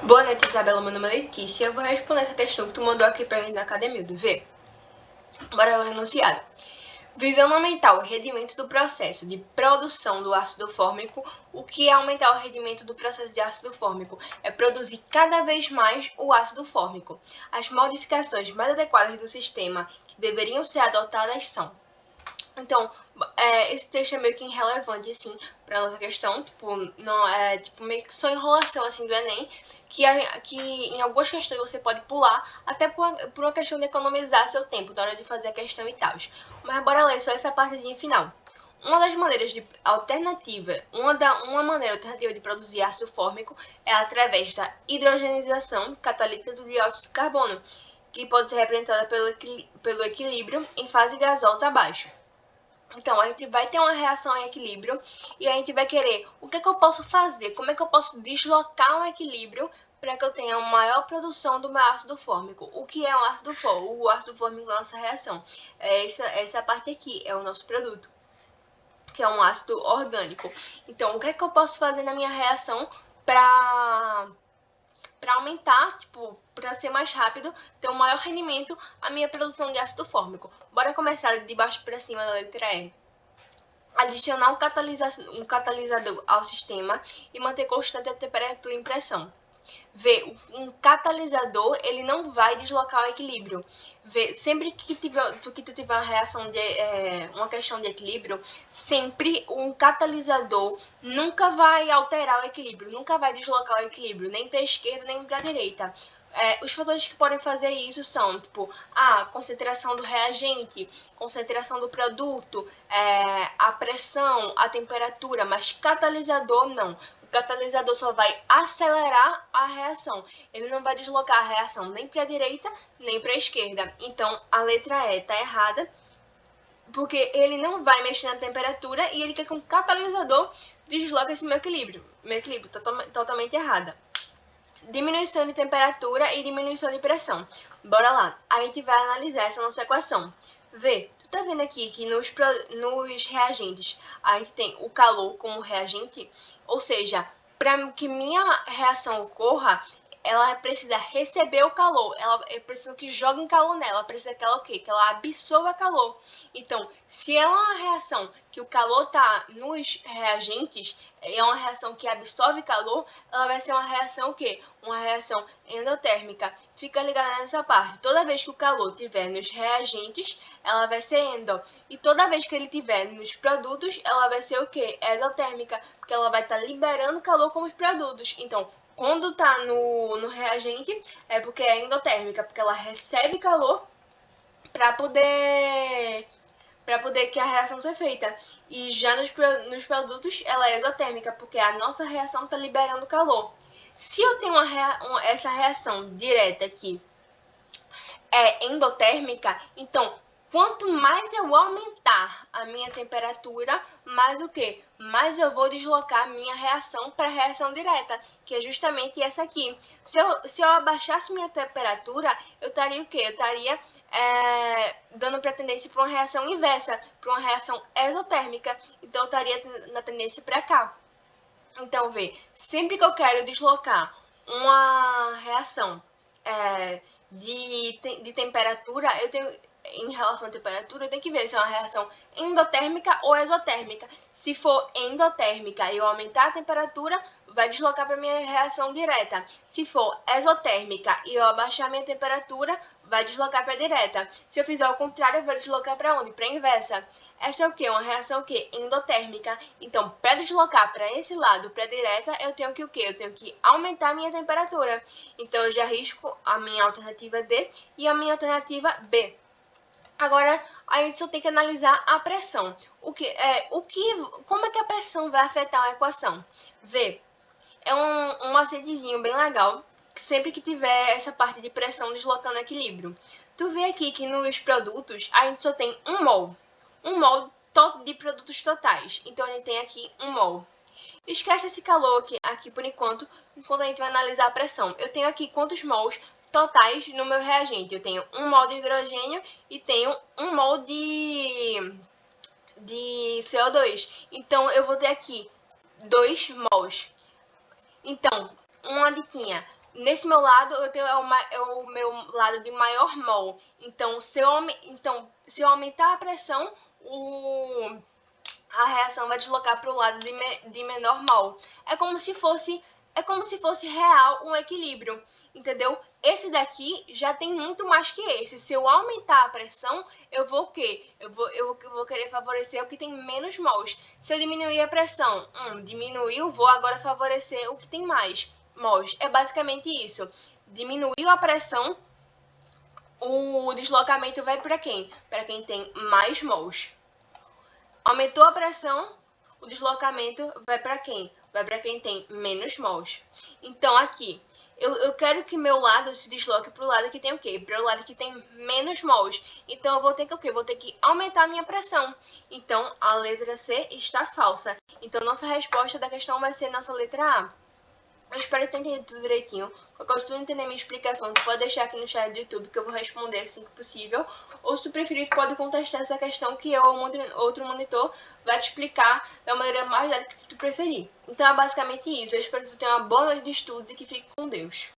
Boa noite, Isabela. Meu nome é Letícia. Eu vou responder essa questão que tu mandou aqui pra mim na academia do V. Bora lá no enunciado. Visando aumentar o rendimento do processo de produção do ácido fórmico. O que é aumentar o rendimento do processo de ácido fórmico? É produzir cada vez mais o ácido fórmico. As modificações mais adequadas do sistema que deveriam ser adotadas são... Então, esse texto é meio que irrelevante, assim, pra nossa questão. Tipo, não é meio que só enrolação, assim, do Enem. Que em algumas questões você pode pular, até por uma questão de economizar seu tempo na hora de fazer a questão e tal. Mas bora ler só essa partezinha final. Uma maneira alternativa de produzir ácido fórmico é através da hidrogenização catalítica do dióxido de carbono, que pode ser representada pelo equilíbrio em fase gasosa abaixo. Então, a gente vai ter uma reação em equilíbrio e a gente vai querer o que é que eu posso fazer, como é que eu posso deslocar um equilíbrio para que eu tenha uma maior produção do meu ácido fórmico. O que é um ácido fórmico? O ácido fórmico da nossa reação. Essa parte aqui é o nosso produto, que é um ácido orgânico. Então, o que é que eu posso fazer na minha reação para aumentar, tipo, para ser mais rápido, ter um maior rendimento a minha produção de ácido fórmico. Bora começar de baixo para cima da letra E. Adicionar um catalisador ao sistema e manter constante a temperatura e pressão. V. Um catalisador, ele não vai deslocar o equilíbrio. V. Sempre que tu tiver uma reação uma questão de equilíbrio, sempre um catalisador nunca vai alterar o equilíbrio, nunca vai deslocar o equilíbrio, nem para a esquerda nem para a direita. Os fatores que podem fazer isso são, tipo, a concentração do reagente, concentração do produto, a pressão, a temperatura, mas catalisador não. O catalisador só vai acelerar a reação. Ele não vai deslocar a reação nem para a direita, nem para a esquerda. Então, a letra E está errada, porque ele não vai mexer na temperatura e ele quer que um catalisador desloque esse meu equilíbrio. Meu equilíbrio está totalmente errada. Diminuição de temperatura e diminuição de pressão. Bora lá. A gente vai analisar essa nossa equação. Vê, tu tá vendo aqui que nos reagentes a gente tem o calor como reagente? Ou seja, para que minha reação ocorra, ela precisa receber o calor, ela precisa que jogue calor nela, ela precisa que ela o quê? Que ela absorva calor. Então, se é uma reação que o calor tá nos reagentes, é uma reação que absorve calor, ela vai ser uma reação o quê? Uma reação endotérmica. Fica ligada nessa parte. Toda vez que o calor estiver nos reagentes, ela vai ser endo. E toda vez que ele estiver nos produtos, ela vai ser o quê? Exotérmica, porque ela vai estar liberando calor como os produtos. Então, quando está no reagente, é porque é endotérmica, porque ela recebe calor para poder que a reação seja feita. E já nos produtos, ela é exotérmica, porque a nossa reação está liberando calor. Se eu tenho essa reação direta aqui é endotérmica, então quanto mais eu aumentar a minha temperatura, mais o quê? Mais eu vou deslocar a minha reação para a reação direta, que é justamente essa aqui. Se eu abaixasse minha temperatura, eu estaria o quê? Eu estaria dando para tendência para uma reação inversa, para uma reação exotérmica. Então, eu estaria na tendência para cá. Então, vê, sempre que eu quero deslocar uma reação de temperatura, eu tenho, em relação à temperatura, eu tenho que ver se é uma reação endotérmica ou exotérmica. Se for endotérmica e eu aumentar a temperatura, vai deslocar para minha reação direta. Se for exotérmica e eu abaixar minha temperatura, vai deslocar para direta. Se eu fizer o contrário, vai deslocar para onde? Para a inversa. Essa é o quê? Uma reação o quê? Endotérmica. Então, para deslocar para esse lado, para a direta, eu tenho que o quê? Eu tenho que aumentar a minha temperatura. Então, eu já risco a minha alternativa D e a minha alternativa B. Agora, a gente só tem que analisar a pressão. Como é que a pressão vai afetar a equação? V. É um macetezinho bem legal, sempre que tiver essa parte de pressão deslocando equilíbrio. Tu vê aqui que nos produtos, a gente só tem 1 mol. 1 mol de produtos totais. Então, a gente tem aqui 1 mol. Esquece esse calor aqui por enquanto a gente vai analisar a pressão. Eu tenho aqui quantos mols totais no meu reagente. Eu tenho 1 mol de hidrogênio e tenho 1 mol de CO2. Então, eu vou ter aqui 2 mols. Então, uma diquinha. Nesse meu lado, eu tenho o meu lado de maior mol. Então, se eu aumentar a pressão, a reação vai deslocar para o lado de menor mol. É como se fosse real um equilíbrio, entendeu? Esse daqui já tem muito mais que esse. Se eu aumentar a pressão, eu vou o quê? Eu vou querer favorecer o que tem menos mols. Se eu diminuir a pressão, diminuiu, vou agora favorecer o que tem mais mols. É basicamente isso. Diminuiu a pressão, o deslocamento vai para quem? Para quem tem mais mols. Aumentou a pressão, o deslocamento vai para quem? Vai para quem tem menos mols. Então, aqui, eu quero que meu lado se desloque para o lado que tem o quê? Para o lado que tem menos mols. Então, eu vou ter que o quê? Vou ter que aumentar a minha pressão. Então, a letra C está falsa. Então, nossa resposta da questão vai ser nossa letra A. Eu espero ter entendido tudo direitinho. Qualquer coisa, se tu não entender minha explicação, tu pode deixar aqui no chat do YouTube que eu vou responder assim que possível. Ou se tu preferir, tu pode contestar essa questão que eu ou outro monitor vai te explicar da maneira mais didática que tu preferir. Então é basicamente isso. Eu espero que tu tenha uma boa noite de estudos e que fique com Deus.